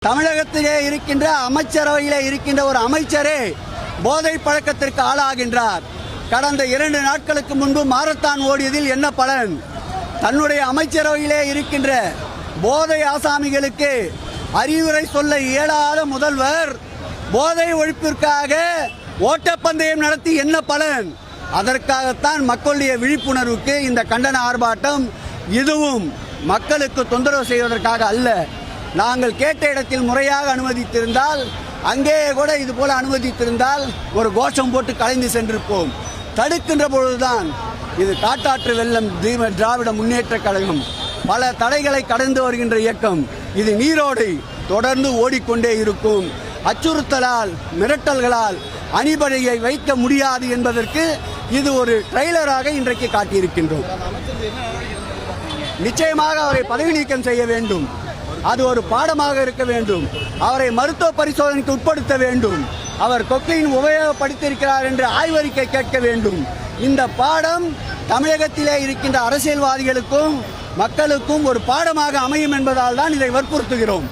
தமிழகத்திலே இருக்கின்ற அமைச்சரவையிலே இருக்கின்ற ஒரு அமைச்சரே போதை பழக்கத்திற்கு ஆளாகின்றார். கடந்த 2 நாட்களுக்கு முன்பு மாரத்தான் ஓடியதில் என்ன பலன்? தன்னுடைய அமைச்சரவையிலே இருக்கின்ற போதை ஆசாமிகளுக்கு அறிவுரை சொல்ல இயலாத முதல்வர் போதை ஒழிப்பிற்காக ஓட்டப்பந்தயம் நடத்தி என்ன பலன்? அதற்காகத்தான் மக்களுடைய விழிப்புணர்வுக்கு இந்த கண்டன ஆர்ப்பாட்டம். இதுவும் மக்களுக்கு தொந்தரவு செய்வதற்காக அல்ல. நாங்கள் கேட்ட இடத்தில் முறையாக அனுமதித்திருந்தால், அங்கேயே கூட இது போல அனுமதித்திருந்தால் ஒரு கோஷம் போட்டு கலைந்து சென்றிருப்போம். தடுக்கின்ற பொழுதுதான் இது காட்டாற்று வெள்ளம் திராவிட முன்னேற்ற கழகம் பல தடைகளை கடந்து வருகின்ற இயக்கம். இது நீரோடை தொடர்ந்து ஓடிக்கொண்டே இருக்கும். அச்சுறுத்தலால் மிரட்டல்களால் அணிபடையை வைக்க முடியாது என்பதற்கு இது ஒரு ட்ரெய்லராக இன்றைக்கு காட்டியிருக்கின்றோம். நிச்சயமாக அவரை பதவி நீக்கம் செய்ய வேண்டும். அது ஒரு பாடமாக இருக்க வேண்டும். அவரை மருத்துவ பரிசோதனைக்கு உட்படுத்த வேண்டும். அவர் கொக்கையின் உபயோகப்படுத்தியிருக்கிறார் என்று ஆய்வறிக்கை கேட்க வேண்டும். இந்த பாடம் தமிழகத்திலே இருக்கின்ற அரசியல்வாதிகளுக்கும் மக்களுக்கும் ஒரு பாடமாக அமையும் என்பதால் தான் இதை வற்புறுத்துகிறோம்.